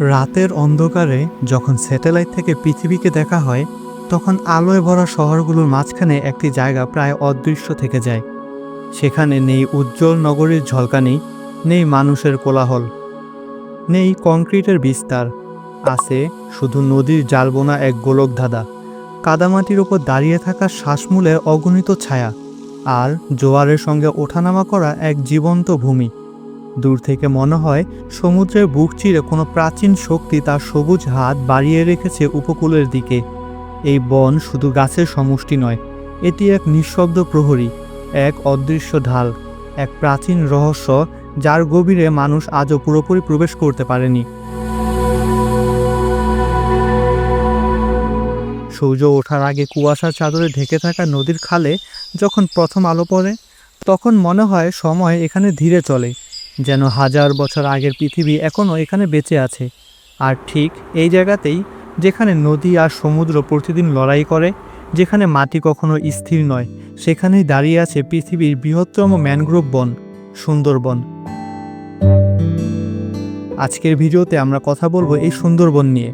রাতের অন্ধকারে যখন স্যাটেলাইট থেকে পৃথিবীকে দেখা হয়, তখন আলোয় ভরা শহরগুলোর মাঝখানে একটি জায়গা প্রায় অদৃশ্য থেকে যায়। সেখানে নেই উজ্জ্বল নগরীর ঝলকানি, নেই মানুষের কোলাহল, নেই কংক্রিটের বিস্তার। আছে শুধু নদীর জালবোনা এক গোলকধাঁধা, কাদামাটির ওপর দাঁড়িয়ে থাকা শ্বাসমূলের অগণিত ছায়া, আর জোয়ারের সঙ্গে ওঠানামা করা এক জীবন্ত ভূমি। দূর থেকে মনে হয় সমুদ্রের বুক চিরে কোনো প্রাচীন শক্তি তার সবুজ হাত বাড়িয়ে রেখেছে উপকূলের দিকে। এই বন শুধু গাছের সমষ্টি নয়, এটি এক নিঃশব্দ প্রহরী, এক অদৃশ্য ঢাল, এক প্রাচীন রহস্য যার গভীরে মানুষ আজও পুরোপুরি প্রবেশ করতে পারেনি। সূর্য ওঠার আগে কুয়াশার চাদরে ঢেকে থাকা নদীর খালে যখন প্রথম আলো পড়ে, তখন মনে হয় সময় এখানে ধীরে চলে, যেন হাজার বছর আগের পৃথিবী এখনও এখানে বেঁচে আছে। আর ঠিক এই জায়গাতেই, যেখানে নদী আর সমুদ্র প্রতিদিন লড়াই করে, যেখানে মাটি কখনো স্থির নয়, সেখানেই দাঁড়িয়ে আছে পৃথিবীর বৃহত্তম ম্যানগ্রোভ বন, সুন্দরবন। আজকের ভিডিওতে আমরা কথা বলবো এই সুন্দরবন নিয়ে।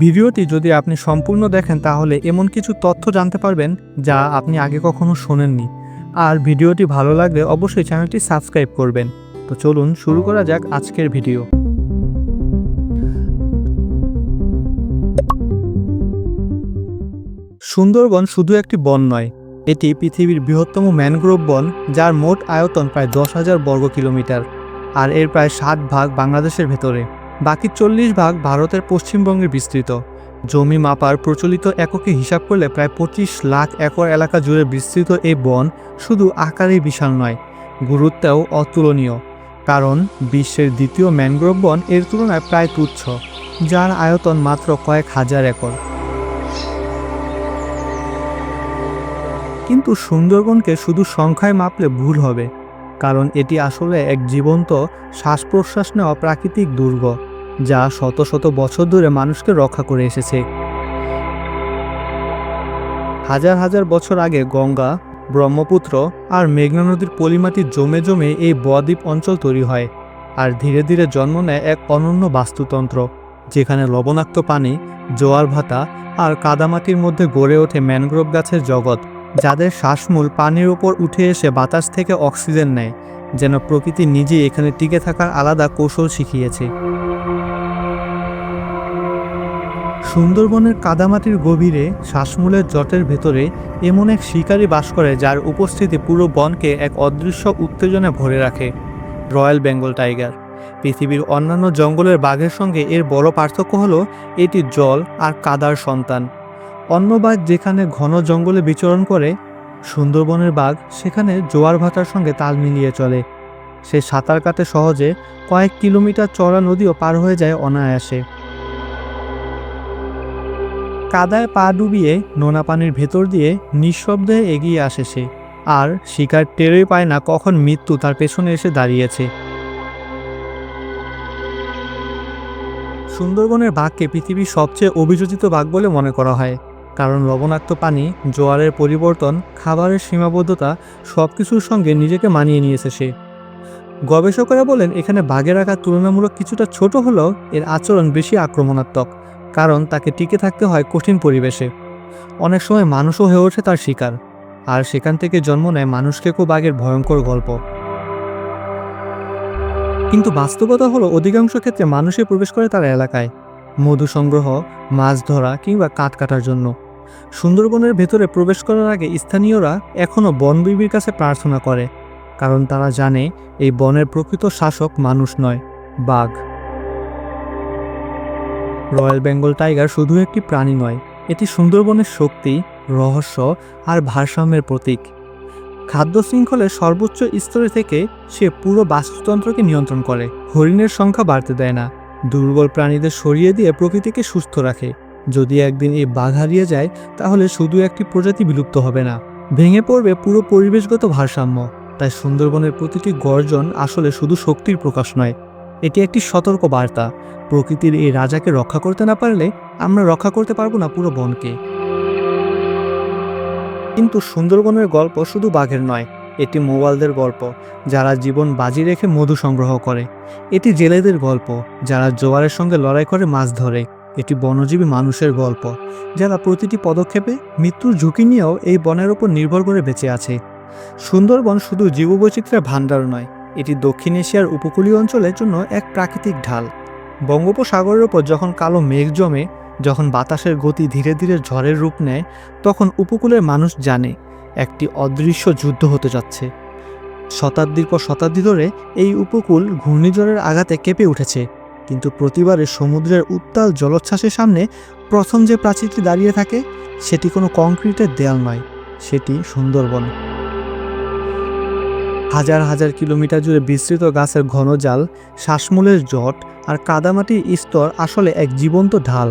ভিডিওটি যদি আপনি সম্পূর্ণ দেখেন তাহলে এমন কিছু তথ্য জানতে পারবেন যা আপনি আগে কখনো শোনেননি। আর ভিডিওটি ভালো লাগলে অবশ্যই চ্যানেলটি সাবস্ক্রাইব করবেন। তো চলুন শুরু করা যাক আজকের ভিডিও। সুন্দরবন শুধু একটি বন নয়, এটি পৃথিবীর বৃহত্তম ম্যানগ্রোভ বন, যার মোট আয়তন প্রায় 10,000 বর্গ কিলোমিটার। আর এর প্রায় 60 ভাগ বাংলাদেশের ভেতরে, বাকি 40 ভাগ ভারতের পশ্চিমবঙ্গে বিস্তৃত। জমি মাপার প্রচলিত এককে হিসাব করলে প্রায় 25 লাখ একর এলাকা জুড়ে বিস্তৃত এই বন শুধু আকারেই বিশাল নয়, গুরুত্বেও অতুলনীয়। কারণ বিশ্বের দ্বিতীয় ম্যানগ্রোভ বন এর তুলনায় প্রায় তুচ্ছ, যার আয়তন মাত্র কয়েক হাজার একর। কিন্তু সুন্দরবনকে শুধু সংখ্যায় মাপলে ভুল হবে, কারণ এটি আসলে এক জীবন্ত শ্বাস প্রশ্বাস নেওয়া প্রাকৃতিক দুর্গ, যা শত শত বছর ধরে মানুষকে রক্ষা করে এসেছে। হাজার হাজার বছর আগে গঙ্গা, ব্রহ্মপুত্র আর মেঘনা নদীর পলিমাটি জমে জমে এই বদ্বীপ অঞ্চল তৈরি হয়। আর ধীরে ধীরে জন্ম নেয় এক অনন্য বাস্তুতন্ত্র, যেখানে লবণাক্ত পানি, জোয়ার ভাটা আর কাদামাটির মধ্যে গড়ে ওঠে ম্যানগ্রোভ গাছের জগৎ, যাদের শ্বাসমূল পানির ওপর উঠে এসে বাতাস থেকে অক্সিজেন নেয়, যেন প্রকৃতি নিজেই এখানে টিকে থাকার আলাদা কৌশল শিখিয়েছে। সুন্দরবনের কাদামাটির গভীরে শ্বাসমূলের জটের ভেতরে এমন এক শিকারী বাস করে যার উপস্থিতি পুরো বনকে এক অদৃশ্য উত্তেজনায় ভরে রাখে। Royal Bengal tiger. পৃথিবীর অন্যান্য জঙ্গলের বাঘের সঙ্গে এর বড় পার্থক্য হলো এটি জল আর কাদার সন্তান। অন্য বাঘ যেখানে ঘন জঙ্গলে বিচরণ করে, সুন্দরবনের বাঘ সেখানে জোয়ার ভাটার সঙ্গে তাল মিলিয়ে চলে। সে সাঁতার কাটে সহজে, কয়েক কিলোমিটার চড়া নদীও পার হয়ে যায় অনায়াসে। কাদায় পা ডুবিয়ে নোনা পানির ভেতর দিয়ে নিঃশব্দে এগিয়ে আসে সে, আর শিকার টেরই পায় না কখন মৃত্যু তার পেছনে এসে দাঁড়িয়েছে। সুন্দরবনের বাঘকে পৃথিবীর সবচেয়ে অভিযোজিত বাঘ বলে মনে করা হয়, কারণ লবণাক্ত পানি, জোয়ারের পরিবর্তন, খাবারের সীমাবদ্ধতা সবকিছুর সঙ্গে নিজেকে মানিয়ে নিয়েছে সে। গবেষকেরা বলেন এখানে বাঘের আকার তুলনামূলক কিছুটা ছোট হলেও এর আচরণ বেশি আক্রমণাত্মক, কারণ তাকে টিকে থাকতে হয় কঠিন পরিবেশে। অনেক সময় মানুষও হয়ে ওঠে তার শিকার, আর সেখান থেকে জন্ম নেয় মানুষকেও বাঘের ভয়ঙ্কর গল্প। কিন্তু বাস্তবতা হলো অধিকাংশ ক্ষেত্রে মানুষই প্রবেশ করে তার এলাকায়, মধু সংগ্রহ, মাছ ধরা কিংবা কাঠ কাটার জন্য। সুন্দরবনের ভেতরে প্রবেশ করার আগে স্থানীয়রা এখনও বনবিবির কাছে প্রার্থনা করে, কারণ তারা জানে এই বনের প্রকৃত শাসক মানুষ নয়, বাঘ। রয়্যাল বেঙ্গল টাইগার শুধু একটি প্রাণী নয়, এটি সুন্দরবনের শক্তি, রহস্য আর ভারসাম্যের প্রতীক। খাদ্য শৃঙ্খলের সর্বোচ্চ স্তরে থেকে সে পুরো বাস্তুতন্ত্রকে নিয়ন্ত্রণ করে। হরিণের সংখ্যা বাড়তে দেয় না, দুর্বল প্রাণীদের সরিয়ে দিয়ে প্রকৃতিকে সুস্থ রাখে। যদি একদিন এই বাঘ হারিয়ে যায়, তাহলে শুধু একটি প্রজাতি বিলুপ্ত হবে না, ভেঙে পড়বে পুরো পরিবেশগত ভারসাম্য। তাই সুন্দরবনের প্রতিটি গর্জন আসলে শুধু শক্তির প্রকাশ নয়, এটি একটি সতর্ক বার্তা। প্রকৃতির এই রাজাকে রক্ষা করতে না পারলে আমরা রক্ষা করতে পারবো না পুরো বনকে। কিন্তু সুন্দরবনের গল্প শুধু বাঘের নয়, এটি মৌয়ালদের গল্প, যারা জীবন বাজি রেখে মধু সংগ্রহ করে। এটি জেলেদের গল্প, যারা জোয়ারের সঙ্গে লড়াই করে মাছ ধরে। এটি বনজীবী মানুষের গল্প, যারা প্রতিটি পদক্ষেপে মৃত্যুর ঝুঁকি নিয়েও এই বনের ওপর নির্ভর করে বেঁচে আছে। সুন্দরবন শুধু জীববৈচিত্র্যের ভাণ্ডার নয়, এটি দক্ষিণ এশিয়ার উপকূলীয় অঞ্চলের জন্য এক প্রাকৃতিক ঢাল। বঙ্গোপসাগরের ওপর যখন কালো মেঘ জমে, যখন বাতাসের গতি ধীরে ধীরে ঝড়ের রূপ নেয়, তখন উপকূলের মানুষ জানে একটি অদৃশ্য যুদ্ধ হতে যাচ্ছে। শতাব্দীর পর শতাব্দী ধরে এই উপকূল ঘূর্ণিঝড়ের আঘাতে কেঁপে উঠেছে, কিন্তু প্রতিবারে সমুদ্রের উত্তাল জলোচ্ছ্বাসের সামনে প্রথম যে প্রাচীরটি দাঁড়িয়ে থাকে, সেটি কোনো কংক্রিটের দেয়াল নয়, সেটি সুন্দরবন। হাজার হাজার কিলোমিটার জুড়ে বিস্তৃত গাছের ঘন জাল, শ্বাসমূলের জট আর কাদামাটির স্তর আসলে এক জীবন্ত ঢাল,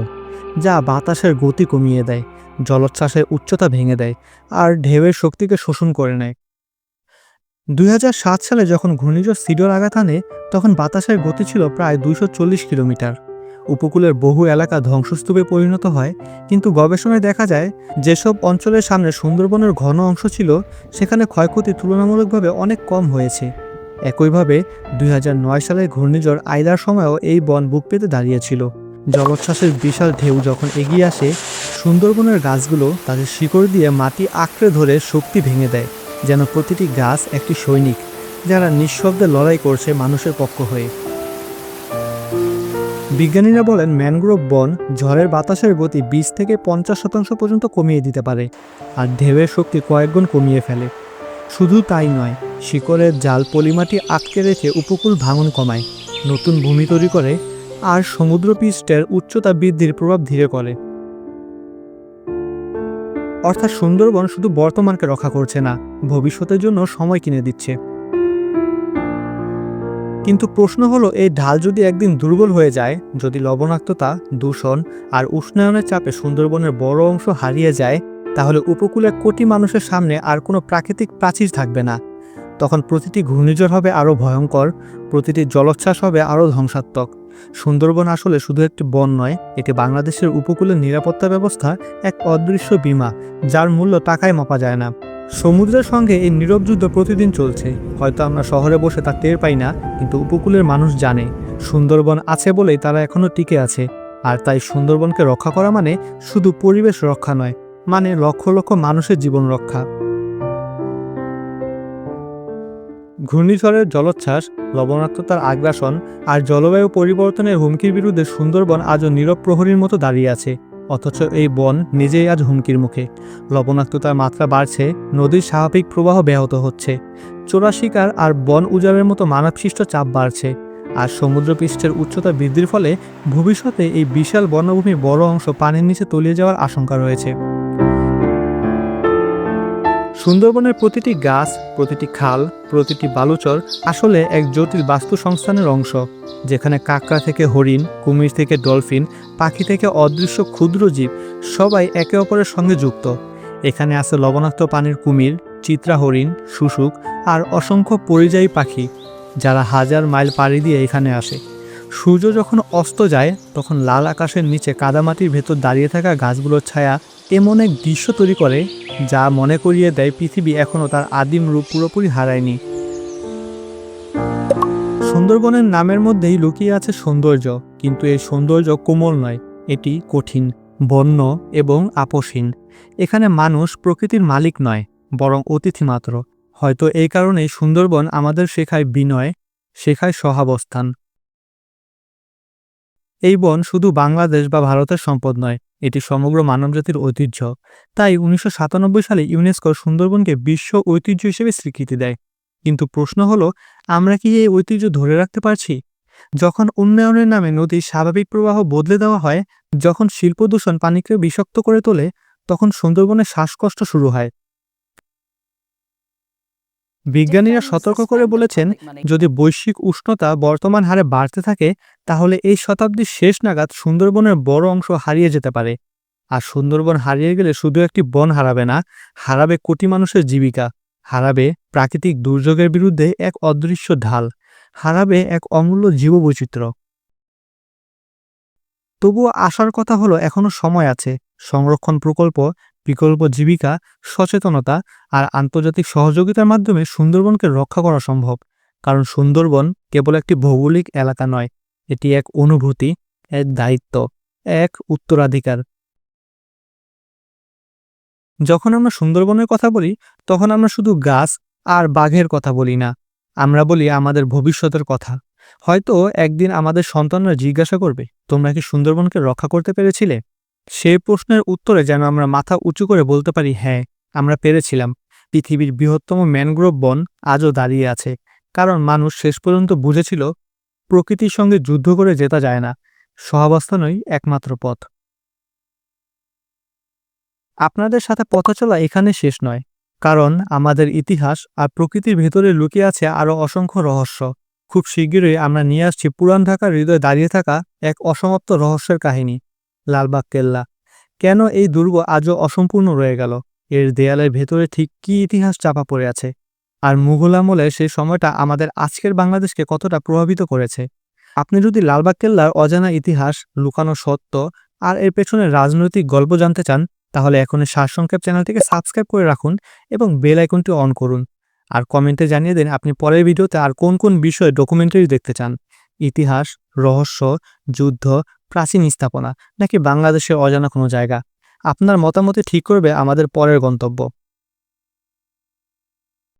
যা বাতাসের গতি কমিয়ে দেয়, জলোচ্ছ্বাসের উচ্চতা ভেঙে দেয় আর ঢেউয়ের শক্তিকে শোষণ করে নেয়। 2007 সালে যখন ঘূর্ণিঝড় সিডর আঘাত হানে, তখন বাতাসের গতি ছিল প্রায় 240 কিলোমিটার। উপকূলের বহু এলাকা ধ্বংসস্তূপে পরিণত হয়, কিন্তু গবেষণায় দেখা যায় যেসব অঞ্চলের সামনে সুন্দরবনের ঘন অংশ ছিল, সেখানে ক্ষয়ক্ষতি তুলনামূলকভাবে অনেক কম হয়েছে। একইভাবে 2009 সালে ঘূর্ণিঝড় আইলার সময়ও এই বন বুক পেতে দাঁড়িয়েছিল। জলোচ্ছ্বাসের বিশাল ঢেউ যখন এগিয়ে আসে, সুন্দরবনের গাছগুলো তাদের শিকড় দিয়ে মাটি আঁকড়ে ধরে শক্তি ভেঙে দেয়, যেন প্রতিটি গাছ একটি সৈনিক, যারা নিঃশব্দে লড়াই করছে মানুষের পক্ষ হয়ে। বিজ্ঞানীরা বলেন ম্যানগ্রোভ বন ঝড়ের বাতাসের গতি 20 থেকে 50% পর্যন্ত কমিয়ে দিতে পারে, আর ঢেউয়ের শক্তি কয়েকগুণ কমিয়ে ফেলে। শুধু তাই নয়, শিকড়ের জাল পলিমাটি আটকে রেখে উপকূল ভাঙন কমায়, নতুন ভূমি তৈরি করে আর সমুদ্রপৃষ্ঠের উচ্চতা বৃদ্ধির প্রভাব ধীরে করে। অর্থাৎ সুন্দরবন শুধু বর্তমানকে রক্ষা করছে না, ভবিষ্যতের জন্য সময় কিনে দিচ্ছে। কিন্তু প্রশ্ন হলো, এই ঢাল যদি একদিন দুর্বল হয়ে যায়, যদি লবণাক্ততা, দূষণ আর উষ্ণায়নের চাপে সুন্দরবনের বড় অংশ হারিয়ে যায়, তাহলে উপকূলের কোটি মানুষের সামনে আর কোনো প্রাকৃতিক প্রাচীর থাকবে না। তখন প্রতিটি ঘূর্ণিঝড় হবে আরও ভয়ঙ্কর, প্রতিটি জলোচ্ছ্বাস হবে আরও ধ্বংসাত্মক। সুন্দরবন আসলে শুধু একটি বন নয়, এটি বাংলাদেশের উপকূলের নিরাপত্তা ব্যবস্থা, এক অদৃশ্য বীমা, যার মূল্য টাকায় মাপা যায় না। সমুদ্রের সঙ্গে এই নীরব যুদ্ধ প্রতিদিন চলছে। হয়তো আমরা শহরে বসে তা টের পাই না, কিন্তু উপকূলের মানুষ জানে সুন্দরবন আছে বলেই তারা এখনও টিকে আছে। আর তাই সুন্দরবনকে রক্ষা করা মানে শুধু পরিবেশ রক্ষা নয়, মানে লক্ষ লক্ষ মানুষের জীবন রক্ষা। ঘূর্ণিঝড়ের জলোচ্ছ্বাস, লবণাক্ততার আগ্রাসন আর জলবায়ু পরিবর্তনের হুমকির বিরুদ্ধে সুন্দরবন আজও নীরব প্রহরীর মতো দাঁড়িয়ে আছে। অথচ এই বন নিজেই আজ হুমকির মুখে। লবণাক্ততার মাত্রা বাড়ছে, নদীর স্বাভাবিক প্রবাহ ব্যাহত হচ্ছে, চোরা শিকার আর বন উজাড়ের মতো মানবসৃষ্ট চাপ বাড়ছে, আর সমুদ্রপৃষ্ঠের উচ্চতা বৃদ্ধির ফলে ভবিষ্যতে এই বিশাল বনভূমির বড় অংশ পানির নিচে তলিয়ে যাওয়ার আশঙ্কা রয়েছে। সুন্দরবনের প্রতিটি গাছ, প্রতিটি খাল, প্রতিটি বালুচর আসলে এক জটিল বাস্তু সংস্থানের অংশ, যেখানে কাঁকড়া থেকে হরিণ, কুমির থেকে ডলফিন, পাখি থেকে অদৃশ্য ক্ষুদ্র জীব সবাই একে অপরের সঙ্গে যুক্ত। এখানে আছে লবণাক্ত পানির কুমির, চিত্রা হরিণ, শুশুক আর অসংখ্য পরিযায়ী পাখি, যারা হাজার মাইল পাড়ি দিয়ে এখানে আসে। সূর্য যখন অস্ত যায়, তখন লাল আকাশের নিচে কাদামাটির ভেতর দাঁড়িয়ে থাকা গাছগুলোর ছায়া এমন এক দৃশ্য তৈরি করে, যা মনে করিয়ে দেয় পৃথিবী এখনও তার আদিম রূপ পুরোপুরি হারায়নি। সুন্দরবনের নামের মধ্যেই লুকিয়ে আছে সৌন্দর্য, কিন্তু এই সৌন্দর্য কোমল নয়, এটি কঠিন, বন্য এবং আপোষহীন। এখানে মানুষ প্রকৃতির মালিক নয়, বরং অতিথি মাত্র। হয়তো এই কারণেই সুন্দরবন আমাদের শেখায় বিনয়, শেখায় সহাবস্থান। এই বন শুধু বাংলাদেশ বা ভারতের সম্পদ নয়, এটি সমগ্র মানবজাতির ঐতিহ্য। তাই 1997 সালে ইউনেস্কো সুন্দরবনকে বিশ্ব ঐতিহ্য হিসেবে স্বীকৃতি দেয়। কিন্তু প্রশ্ন হলো, আমরা কি এই ঐতিহ্য ধরে রাখতে পারছি? যখন উন্নয়নের নামে নদীর স্বাভাবিক প্রবাহ বদলে দেওয়া হয়, যখন শিল্প দূষণ পানিকে বিষাক্ত করে তোলে, তখন সুন্দরবনে শ্বাসকষ্ট শুরু হয়। বিজ্ঞানীরা সতর্ক করে বলেছেন, যদি বৈশ্বিক উষ্ণতা বর্তমান হারে বাড়তে থাকে, তাহলে এই শতাব্দীর শেষ নাগাদ সুন্দরবনের বড় অংশ হারিয়ে যেতে পারে। আর সুন্দরবন হারিয়ে গেলে শুধু একটি বন হারাবে না, হারাবে কোটি মানুষের জীবিকা, হারাবে প্রাকৃতিক দুর্যোগের বিরুদ্ধে এক অদৃশ্য ঢাল, হারাবে এক অমূল্য জীববৈচিত্র্য। তবুও আশার কথা হলো, এখনো সময় আছে। সংরক্ষণ প্রকল্প, বিকল্প জীবিকা, সচেতনতা আর আন্তর্জাতিক সহযোগিতার মাধ্যমে সুন্দরবনকে রক্ষা করা সম্ভব। কারণ সুন্দরবন কেবল একটি ভৌগোলিক এলাকা নয়, এটি এক অনুভূতি, এক দায়িত্ব, এক উত্তরাধিকার। যখন আমরা সুন্দরবনের কথা বলি, তখন আমরা শুধু গাছ আর বাঘের কথা বলি না, আমরা বলি আমাদের ভবিষ্যতের কথা। হয়তো একদিন আমাদের সন্তানরা জিজ্ঞাসা করবে, তোমরা কি সুন্দরবনকে রক্ষা করতে পেরেছিলে? সেই প্রশ্নের উত্তরে যেন আমরা মাথা উঁচু করে বলতে পারি, হ্যাঁ, আমরা পেরেছিলাম। পৃথিবীর বৃহত্তম ম্যানগ্রোভ বন আজও দাঁড়িয়ে আছে, কারণ মানুষ শেষ পর্যন্ত বুঝেছিল প্রকৃতির সঙ্গে যুদ্ধ করে জেতা যায় না, সহাবস্থানই একমাত্র পথ। আপনাদের সাথে পথ চলা এখানে শেষ নয়, কারণ আমাদের ইতিহাস আর প্রকৃতির ভেতরে লুকিয়ে আছে আরও অসংখ্য রহস্য। খুব শিগগিরই আমরা নিয়ে আসছি পুরান ঢাকার হৃদয়ে দাঁড়িয়ে থাকা এক অসমাপ্ত রহস্যের কাহিনী, লালবাগ কেল্লা। কেন এই দুর্গ আজও অসম্পূর্ণ রয়ে গেল? এর দেয়ালের ভেতরে ঠিক কী ইতিহাস চাপা পড়ে আছে? আর মুঘল আমলের সেই সময়টা আমাদের আজকের বাংলাদেশকে কতটা প্রভাবিত করেছে? আপনি যদি লালবাগ কেল্লার অজানা ইতিহাস, লুকানো সত্য আর এর পেছনের রাজনৈতিক গল্প জানতে চান, তাহলে এখনই সারসংক্ষেপ চ্যানেলটিকে সাবস্ক্রাইব করে রাখুন এবং বেল আইকনটি অন করুন। আর কমেন্টে জানিয়ে দিন আপনি পরের ভিডিওতে আর কোন কোন বিষয়ে ডকুমেন্টারি দেখতে চান। ইতিহাস, রহস্য, যুদ্ধ, প্রাচীন স্থাপনা, নাকি বাংলাদেশের অজানা কোনো জায়গা? আপনার মতামতই ঠিক করবে আমাদের পরের গন্তব্য।